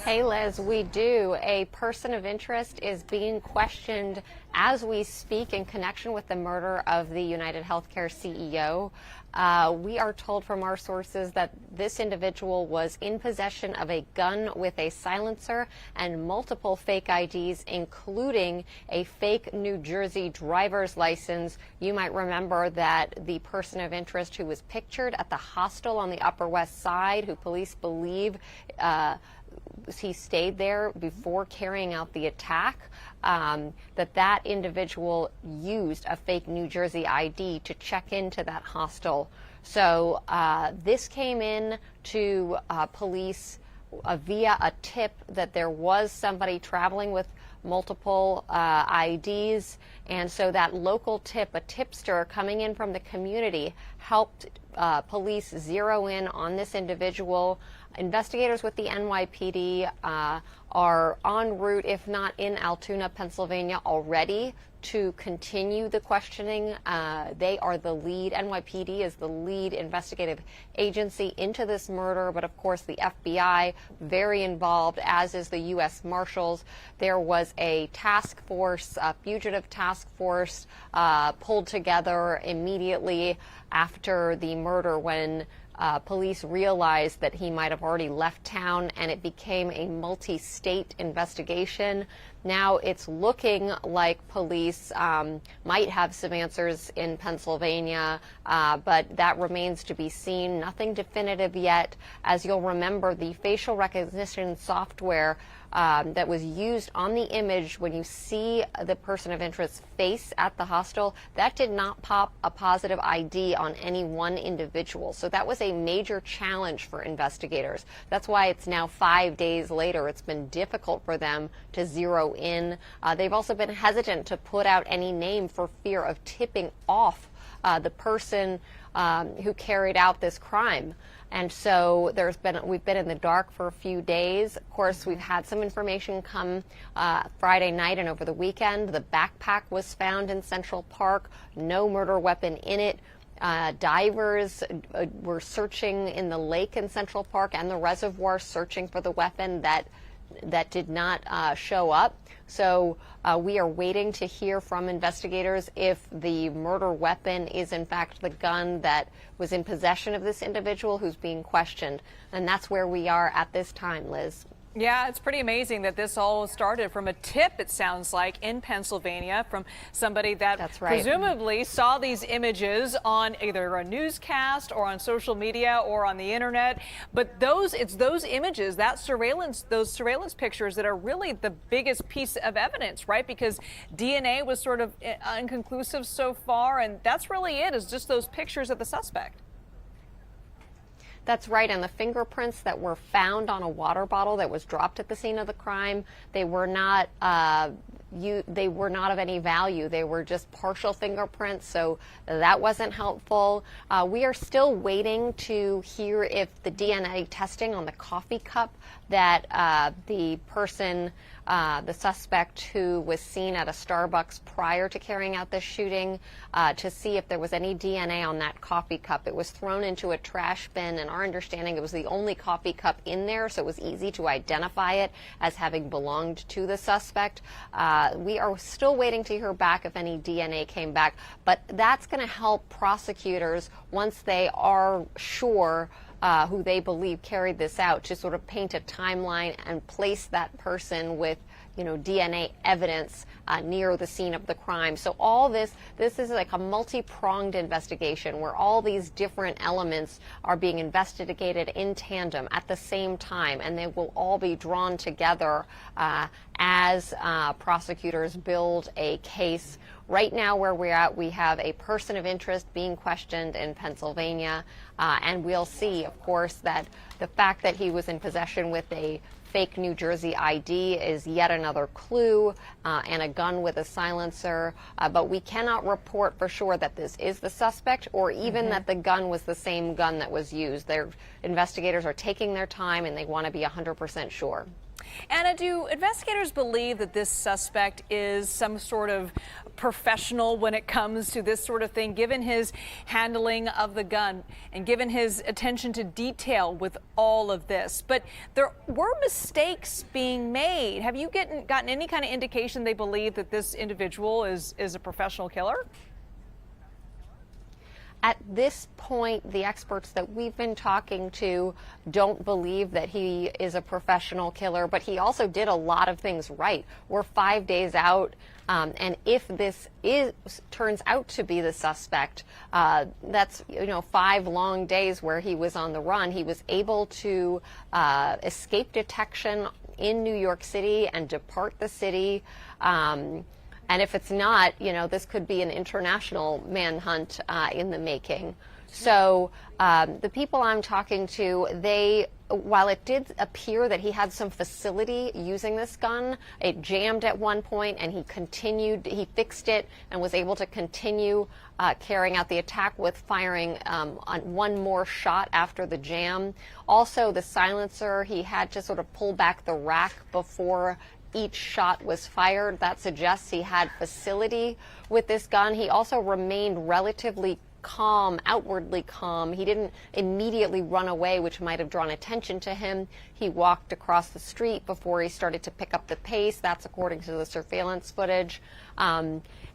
Hey Liz, we do. A person of interest is being questioned as we speak in connection with the murder of the UnitedHealthcare CEO. We are told from our sources that this individual was in possession of a gun with a silencer and multiple fake IDs, including a fake New Jersey driver's license. You might remember that the person of interest who was pictured at the hostel on the Upper West Side, who police believe he stayed there before carrying out the attack, that individual used a fake New Jersey ID to check into that hostel. So this came in to police via a tip that there was somebody traveling with multiple IDs, and so that local tip, a tipster coming in from the community, helped police zero in on this individual. Investigators with the NYPD are en route, if not in Altoona, Pennsylvania already, to continue the questioning. They are the lead, NYPD is the lead investigative agency into this murder, but of course the FBI very involved, as is the U.S. Marshals. There was a task force, a fugitive task force pulled together immediately after the murder when police realized that he might have already left town, and it became a multi-state investigation. Now it's looking like police might have some answers in Pennsylvania, but that remains to be seen. Nothing definitive yet. As you'll remember, the facial recognition software that was used on the image when you see the person of interest's face at the hostel, that did not pop a positive ID on any one individual. So that was a major challenge for investigators. That's why it's now 5 days later. It's been difficult for them to zero in. They've also been hesitant to put out any name for fear of tipping off the person who carried out this crime. And so we've been in the dark for a few days. Of course, we've had some information come Friday night and over the weekend. The backpack was found in Central Park, no murder weapon in it. Divers were searching in the lake in Central Park and the reservoir, searching for the weapon that did not show up. So we are waiting to hear from investigators if the murder weapon is in fact the gun that was in possession of this individual who's being questioned. And that's where we are at this time, Liz. Yeah, it's pretty amazing that this all started from a tip, it sounds like, in Pennsylvania from somebody that presumably saw these images on either a newscast or on social media or on the internet. But it's those images, those surveillance pictures that are really the biggest piece of evidence, right? Because DNA was sort of inconclusive so far, and that's really it, is just those pictures of the suspect. That's right, and the fingerprints that were found on a water bottle that was dropped at the scene of the crime, they were not of any value. They were just partial fingerprints, so that wasn't helpful. We are still waiting to hear if the DNA testing on the coffee cup that the suspect who was seen at a Starbucks prior to carrying out this shooting, to see if there was any DNA on that coffee cup. It was thrown into a trash bin, and our understanding it was the only coffee cup in there, so it was easy to identify it as having belonged to the suspect. We are still waiting to hear back if any DNA came back, but that's going to help prosecutors once they are sure who they believe carried this out, to sort of paint a timeline and place that person with, DNA evidence near the scene of the crime. So all this is like a multi-pronged investigation where all these different elements are being investigated in tandem at the same time, and they will all be drawn together as prosecutors build a case. Right now, where we're at, we have a person of interest being questioned in Pennsylvania, and we'll see, of course, that the fact that he was in possession with a fake New Jersey ID is yet another clue, and a gun with a silencer, but we cannot report for sure that this is the suspect or even that the gun was the same gun that was used. Their investigators are taking their time, and they want to be 100% sure. Anna, do investigators believe that this suspect is some sort of professional when it comes to this sort of thing, given his handling of the gun and given his attention to detail with all of this? But there were mistakes being made. Have you gotten any kind of indication they believe that this individual is a professional killer? At this point, the experts that we've been talking to don't believe that he is a professional killer, but he also did a lot of things right. We're 5 days out, and if this turns out to be the suspect, that's 5 long days where he was on the run. He was able to escape detection in New York City and depart the city. And if it's not, this could be an international manhunt in the making. So the people I'm talking to, while it did appear that he had some facility using this gun, it jammed at one point and he fixed it and was able to continue carrying out the attack with firing on one more shot after the jam. Also, the silencer, he had to sort of pull back the rack before each shot was fired. That suggests he had facility with this gun. He also remained relatively calm, outwardly calm. He didn't immediately run away, which might have drawn attention to him. He walked across the street before he started to pick up the pace. That's according to the surveillance footage.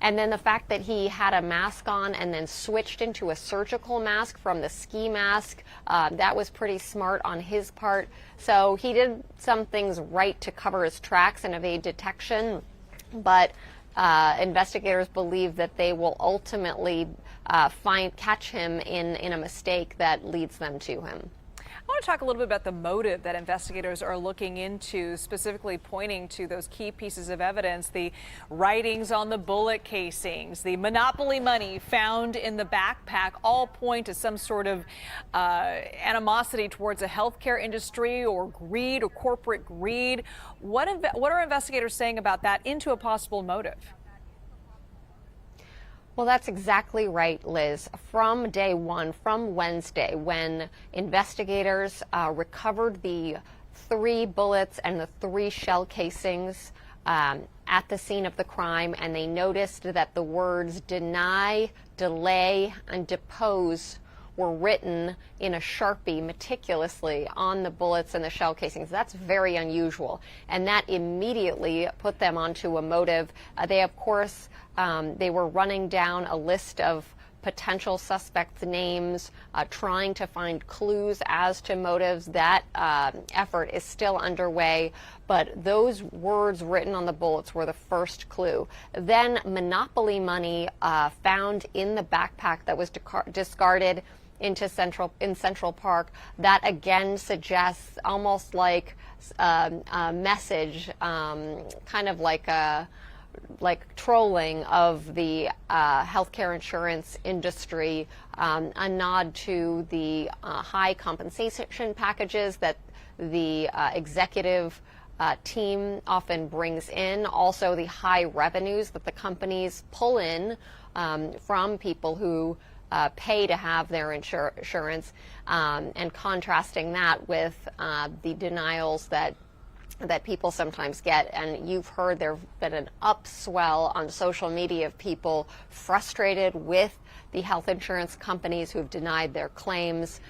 And then the fact that he had a mask on and then switched into a surgical mask from the ski mask, that was pretty smart on his part. So he did some things right to cover his tracks and evade detection, but investigators believe that they will ultimately catch him in a mistake that leads them to him. I want to talk a little bit about the motive that investigators are looking into, specifically pointing to those key pieces of evidence, the writings on the bullet casings, the monopoly money found in the backpack, all point to some sort of animosity towards the healthcare industry or greed or corporate greed. What are investigators saying about that into a possible motive? Well, that's exactly right, Liz. From day one, from Wednesday, when investigators recovered the 3 bullets and the 3 shell casings at the scene of the crime, and they noticed that the words deny, delay, and depose were written in a Sharpie meticulously on the bullets and the shell casings. That's very unusual, and that immediately put them onto a motive. They, of course, they were running down a list of potential suspects' names, trying to find clues as to motives. That effort is still underway, but those words written on the bullets were the first clue. Then monopoly money found in the backpack that was discarded in Central Park. That again suggests almost like a message, kind of like trolling of the healthcare insurance industry, a nod to the high compensation packages that the executive team often brings in, also the high revenues that the companies pull in from people who pay to have their insurance, and contrasting that with the denials that people sometimes get. And you've heard there's been an upswell on social media of people frustrated with the health insurance companies who've denied their claims.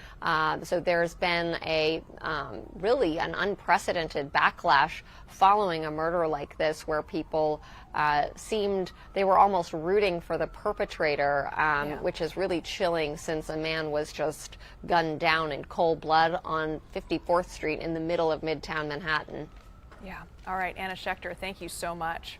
So there's been really an unprecedented backlash following a murder like this, where people they were almost rooting for the perpetrator, which is really chilling, since a man was just gunned down in cold blood on 54th Street in the middle of Midtown Manhattan. Yeah. All right, Anna Schecter, thank you so much.